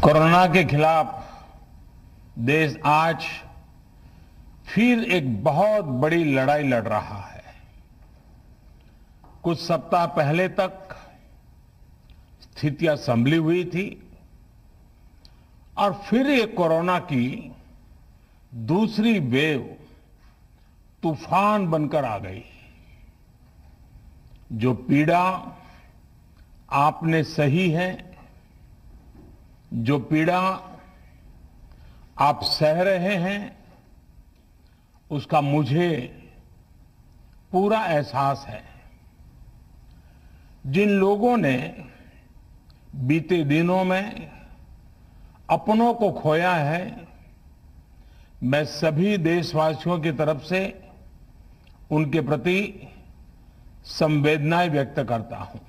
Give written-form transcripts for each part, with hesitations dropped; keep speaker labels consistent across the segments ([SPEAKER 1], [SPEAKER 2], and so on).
[SPEAKER 1] Corona के खिलाफ देश आज फिर एक बहुत बड़ी लड़ाई लड़ रहा है। कुछ सप्ताह पहले तक स्थितियां संभली हुई थी और फिर ये कोरोना की दूसरी वेव तूफान बनकर आ गई। जो पीड़ा आपने सही है, जो पीड़ा आप सह रहे हैं, उसका मुझे पूरा एहसास है। जिन लोगों ने बीते दिनों में अपनों को खोया है, मैं सभी देशवासियों की तरफ से उनके प्रति संवेदनाएं व्यक्त करता हूं।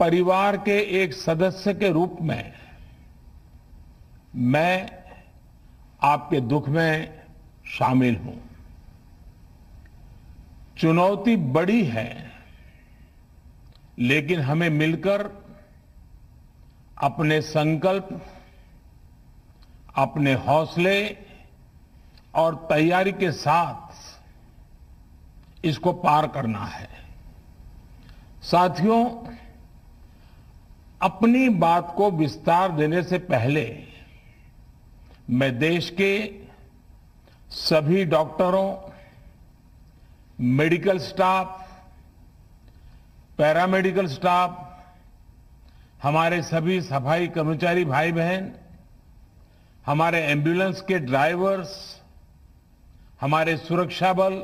[SPEAKER 1] परिवार के एक सदस्य के रूप में मैं आपके दुख में शामिल हूं। चुनौती बड़ी है, लेकिन हमें मिलकर अपने संकल्प, अपने हौसले और तैयारी के साथ इसको पार करना है। साथियों, अपनी बात को विस्तार देने से पहले मैं देश के सभी डॉक्टरों, मेडिकल स्टाफ, पैरामेडिकल स्टाफ, हमारे सभी सफाई कर्मचारी भाई बहन, हमारे एम्बुलेंस के ड्राइवर्स, हमारे सुरक्षा बल,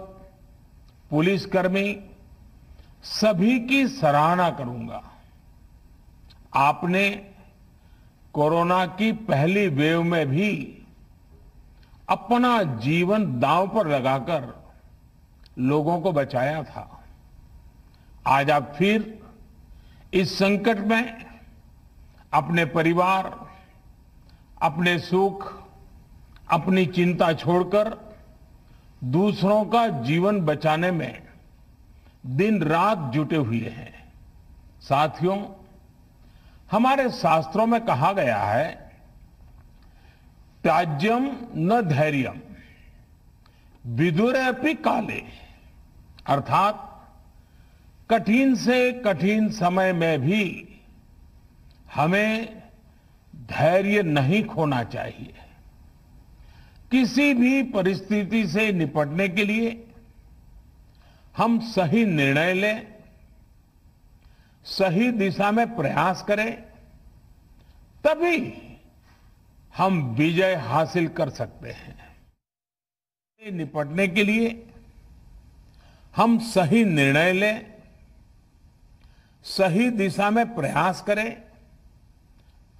[SPEAKER 1] पुलिसकर्मी, सभी की सराहना करूंगा। आपने कोरोना की पहली वेव में भी अपना जीवन दांव पर लगाकर लोगों को बचाया था। आज आप फिर इस संकट में अपने परिवार, अपने सुख, अपनी चिंता छोड़कर दूसरों का जीवन बचाने में दिन रात जुटे हुए हैं। साथियों, हमारे शास्त्रों में कहा गया है, त्याज्यम न धैर्यम विदुरेऽपि काले, अर्थात कठिन से कठिन समय में भी हमें धैर्य नहीं खोना चाहिए। किसी भी परिस्थिति से निपटने के लिए हम सही निर्णय लें, सही दिशा में प्रयास करें, तभी हम विजय हासिल कर सकते हैं। निपटने के लिए हम सही निर्णय लें, सही दिशा में प्रयास करें,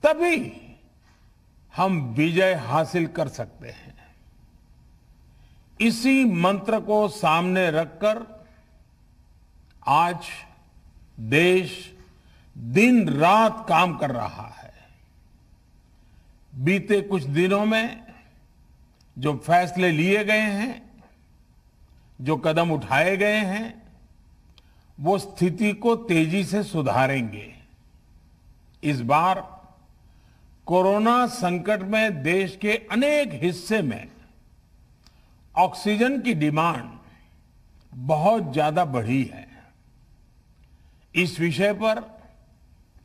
[SPEAKER 1] तभी हम विजय हासिल कर सकते हैं। इसी मंत्र को सामने रखकर आज देश दिन रात काम कर रहा है। बीते कुछ दिनों में जो फैसले लिए गए हैं, जो कदम उठाए गए हैं, वो स्थिति को तेजी से सुधारेंगे। इस बार कोरोना संकट में देश के अनेक हिस्से में ऑक्सीजन की डिमांड बहुत ज्यादा बढ़ी है। इस विषय पर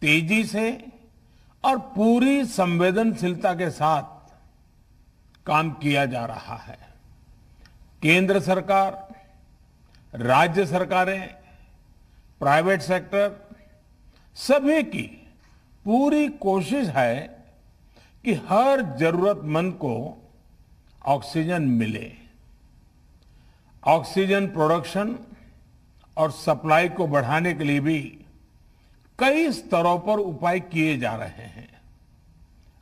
[SPEAKER 1] तेजी से और पूरी संवेदनशीलता के साथ काम किया जा रहा है। केंद्र सरकार, राज्य सरकारें, प्राइवेट सेक्टर, सभी की पूरी कोशिश है कि हर जरूरतमंद को ऑक्सीजन मिले। ऑक्सीजन प्रोडक्शन और सप्लाई को बढ़ाने के लिए भी कई स्तरों पर उपाय किए जा रहे हैं।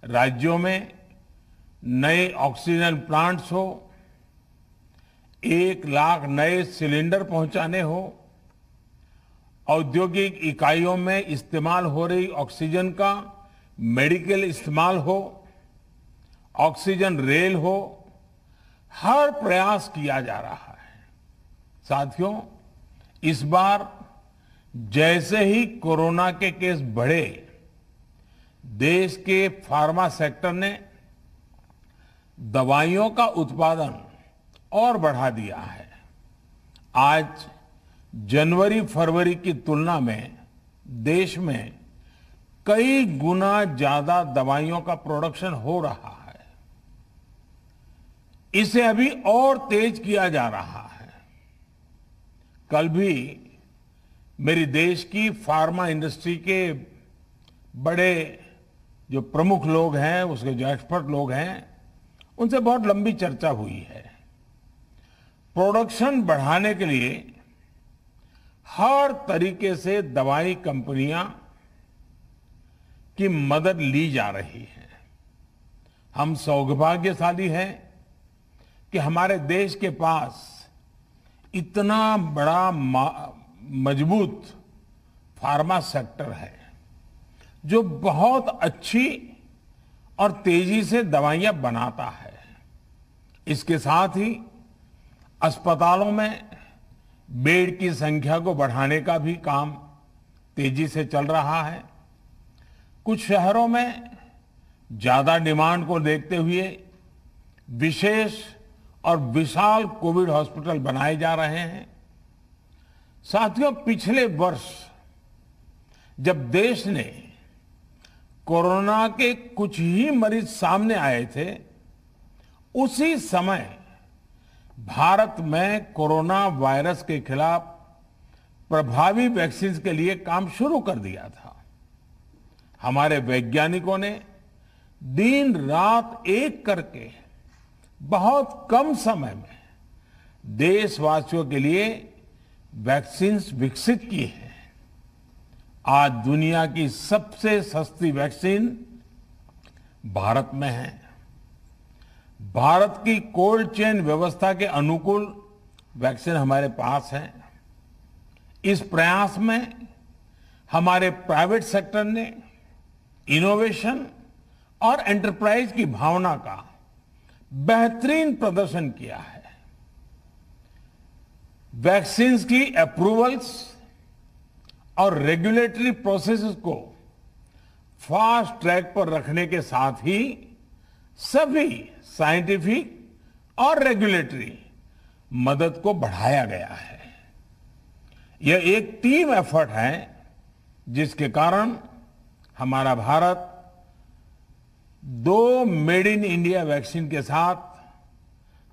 [SPEAKER 1] राज्यों में नए ऑक्सीजन प्लांट्स हो, 1 लाख नए सिलेंडर पहुंचाने हो, औद्योगिक इकाइयों में इस्तेमाल हो रही ऑक्सीजन का मेडिकल इस्तेमाल हो, ऑक्सीजन रेल हो, हर प्रयास किया जा रहा है। साथियों, इस बार जैसे ही कोरोना के केस बढ़े, देश के फार्मा सेक्टर ने दवाइयों का उत्पादन और बढ़ा दिया है। आज जनवरी फरवरी की तुलना में देश में कई गुना ज्यादा दवाइयों का प्रोडक्शन हो रहा है। इसे अभी और तेज किया जा रहा है। कल भी मेरी देश की फार्मा इंडस्ट्री के बड़े जो प्रमुख लोग हैं, उसके जो एक्सपर्ट लोग हैं, उनसे बहुत लंबी चर्चा हुई है। प्रोडक्शन बढ़ाने के लिए हर तरीके से दवाई कंपनियां की मदद ली जा रही है। हम सौभाग्यशाली हैं कि हमारे देश के पास इतना बड़ा मजबूत फार्मा सेक्टर है जो बहुत अच्छी और तेजी से दवाइयां बनाता है। इसके साथ ही अस्पतालों में बेड की संख्या को बढ़ाने का भी काम तेजी से चल रहा है। कुछ शहरों में ज्यादा डिमांड को देखते हुए विशेष और विशाल कोविड हॉस्पिटल बनाए जा रहे हैं। साथियों, पिछले वर्ष जब देश ने कोरोना के कुछ ही मरीज सामने आए थे, उसी समय भारत में कोरोना वायरस के खिलाफ प्रभावी वैक्सीन के लिए काम शुरू कर दिया था। हमारे वैज्ञानिकों ने दिन रात एक करके बहुत कम समय में देशवासियों के लिए वैक्सीन विकसित की है। आज दुनिया की सबसे सस्ती वैक्सीन भारत में है। भारत की कोल्ड चेन व्यवस्था के अनुकूल वैक्सीन हमारे पास है। इस प्रयास में हमारे प्राइवेट सेक्टर ने इनोवेशन और एंटरप्राइज की भावना का बेहतरीन प्रदर्शन किया है। वैक्सीन्स की अप्रूवल्स और रेगुलेटरी प्रोसेसेस को फास्ट ट्रैक पर रखने के साथ ही सभी साइंटिफिक और रेगुलेटरी मदद को बढ़ाया गया है। यह एक टीम एफर्ट है जिसके कारण हमारा Bharat 2 made in India vaccine के साथ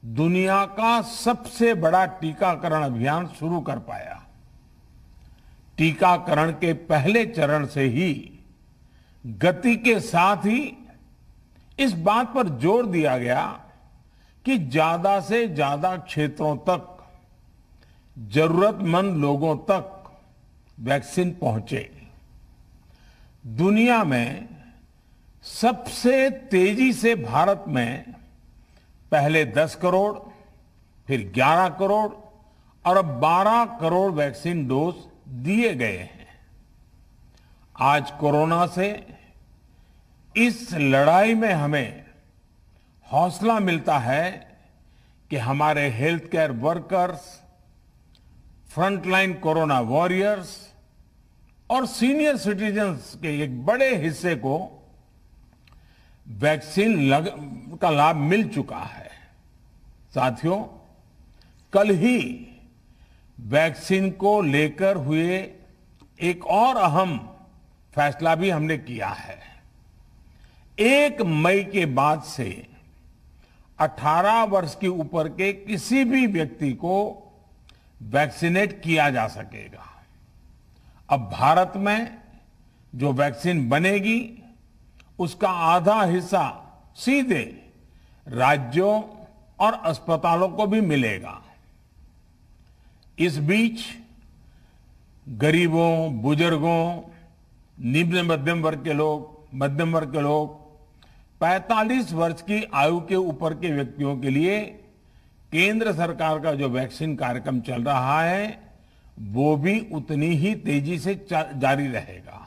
[SPEAKER 1] दुनिया का सबसे बड़ा टीकाकरण अभियान शुरू कर पाया। टीकाकरण के पहले चरण से ही गति के साथ ही इस बात पर जोर दिया गया कि ज्यादा से ज्यादा क्षेत्रों तक, जरूरतमंद लोगों तक वैक्सीन पहुंचे। दुनिया में सबसे तेजी से भारत में पहले 10 करोड़, फिर 11 करोड़ और अब 12 करोड़ वैक्सीन डोज दिए गए हैं। आज कोरोना से इस लड़ाई में हमें हौसला मिलता है कि हमारे health care workers, frontline corona warriors और सीनियर सिटीजन्स के एक बड़े हिस्से को वैक्सीन का लाभ मिल चुका है। साथियों, कल ही वैक्सीन को लेकर हुए एक और अहम फैसला भी हमने किया है। 1 मई के बाद से 18 वर्ष के ऊपर के किसी भी व्यक्ति को वैक्सीनेट किया जा सकेगा। अब भारत में जो वैक्सीन बनेगी उसका आधा हिस्सा सीधे राज्यों और अस्पतालों को भी मिलेगा। इस बीच गरीबों, बुजुर्गों, निम्न मध्यम वर्ग के लोग, 45 वर्ष की आयु के ऊपर के व्यक्तियों के लिए केंद्र सरकार का जो वैक्सीन कार्यक्रम चल रहा है वो भी उतनी ही तेजी से जारी रहेगा।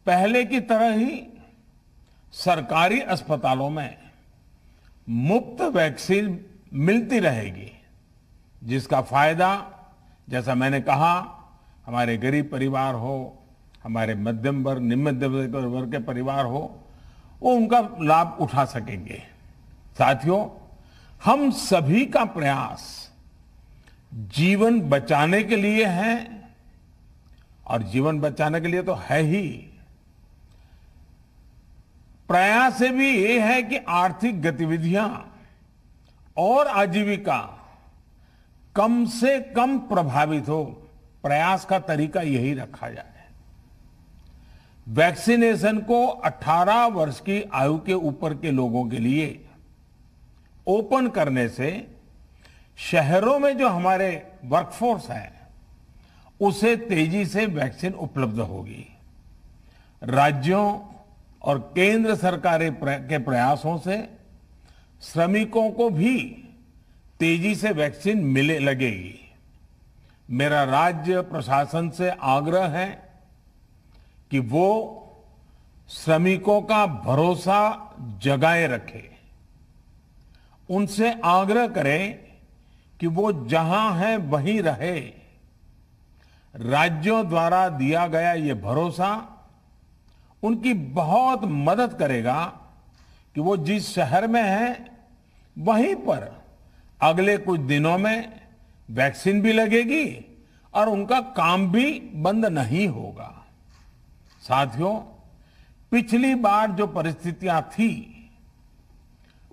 [SPEAKER 1] पहले की तरह ही सरकारी अस्पतालों में मुफ्त वैक्सीन मिलती रहेगी, जिसका फायदा, जैसा मैंने कहा, हमारे गरीब परिवार हो, हमारे मध्यम वर्ग, निम्न मध्यम वर्ग के परिवार हो, वो उनका लाभ उठा सकेंगे। साथियों, हम सभी का प्रयास जीवन बचाने के लिए है, और जीवन बचाने के लिए तो है ही, प्रयास से भी ये है कि आर्थिक गतिविधियां और आजीविका कम से कम प्रभावित हो। प्रयास का तरीका यही रखा जाए। वैक्सीनेशन को 18 वर्ष की आयु के ऊपर के लोगों के लिए ओपन करने से शहरों में जो हमारे वर्कफोर्स है उसे तेजी से वैक्सीन उपलब्ध होगी। राज्यों और केंद्र सरकार के प्रयासों से श्रमिकों को भी तेजी से वैक्सीन मिले लगेगी। मेरा राज्य प्रशासन से आग्रह है कि वो श्रमिकों का भरोसा जगाए रखे। उनसे आग्रह करें कि वो जहां हैं वहीं रहे। राज्यों द्वारा दिया गया ये भरोसा उनकी बहुत मदद करेगा कि वो जिस शहर में हैं वहीं पर अगले कुछ दिनों में वैक्सीन भी लगेगी और उनका काम भी बंद नहीं होगा। साथियों, पिछली बार जो परिस्थितियां थी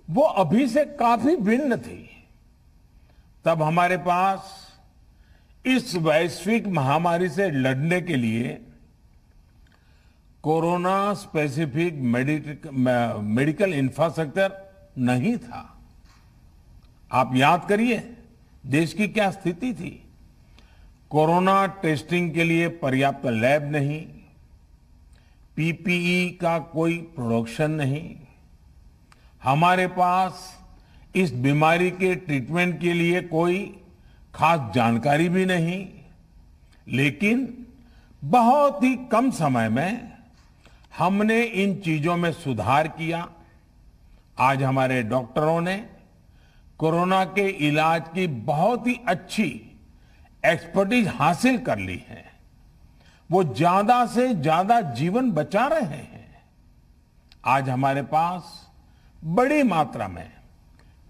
[SPEAKER 1] वो अभी से काफी भिन्न थी। तब हमारे पास इस वैश्विक महामारी से लड़ने के लिए कोरोना स्पेसिफिक मेडिकल इंफ्रास्ट्रक्चर नहीं था। आप याद करिए देश की क्या स्थिति थी। कोरोना टेस्टिंग के लिए पर्याप्त लैब नहीं, पीपीई का कोई प्रोडक्शन नहीं, हमारे पास इस बीमारी के ट्रीटमेंट के लिए कोई खास जानकारी भी नहीं। लेकिन बहुत ही कम समय में हमने इन चीजों में सुधार किया। आज हमारे डॉक्टरों ने कोरोना के इलाज की बहुत ही अच्छी एक्सपर्टीज हासिल कर ली है। वो ज्यादा से ज्यादा जीवन बचा रहे हैं। आज हमारे पास बड़ी मात्रा में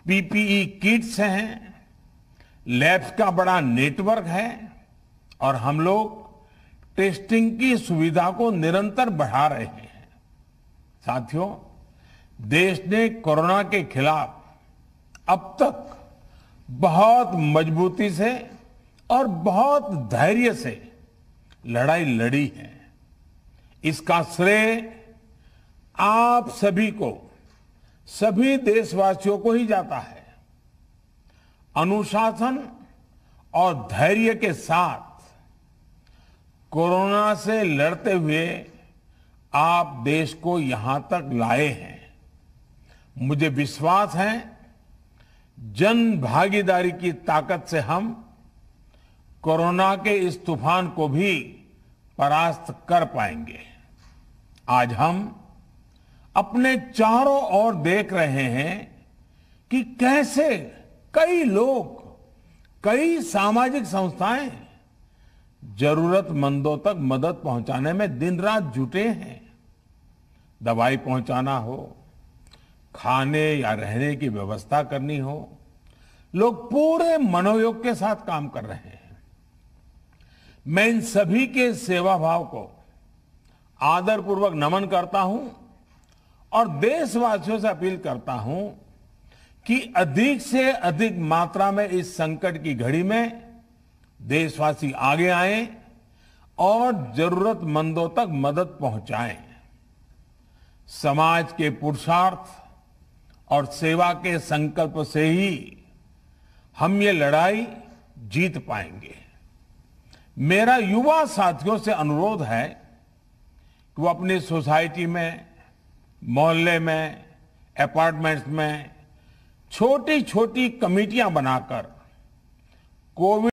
[SPEAKER 1] पीपीई किट्स हैं, लैब्स का बड़ा नेटवर्क है और हम लोग टेस्टिंग की सुविधा को निरंतर बढ़ा रहे हैं। साथियों, देश ने कोरोना के खिलाफ अब तक बहुत मजबूती से और बहुत धैर्य से लड़ाई लड़ी है। इसका श्रेय आप सभी को, सभी देशवासियों को ही जाता है। अनुशासन और धैर्य के साथ कोरोना से लड़ते हुए आप देश को यहां तक लाए हैं। मुझे विश्वास है जन भागीदारी की ताकत से हम कोरोना के इस तूफान को भी परास्त कर पाएंगे। आज हम अपने चारों ओर देख रहे हैं कि कैसे कई लोग, कई सामाजिक संस्थाएं जरूरतमंदों तक मदद पहुंचाने में दिन रात जुटे हैं। दवाई पहुंचाना हो, खाने या रहने की व्यवस्था करनी हो, लोग पूरे मनोयोग के साथ काम कर रहे हैं। मैं इन सभी के सेवा भाव को आदरपूर्वक नमन करता हूं और देशवासियों से अपील करता हूं कि अधिक से अधिक मात्रा में इस संकट की घड़ी में देशवासी आगे आएं और जरूरतमंदों तक मदद पहुंचाएं। समाज के पुरुषार्थ और सेवा के संकल्प से ही हम ये लड़ाई जीत पाएंगे। मेरा युवा साथियों से अनुरोध है कि वो अपनी सोसाइटी में, मोहल्ले में, अपार्टमेंट्स में छोटी छोटी कमेटियां बनाकर कोविड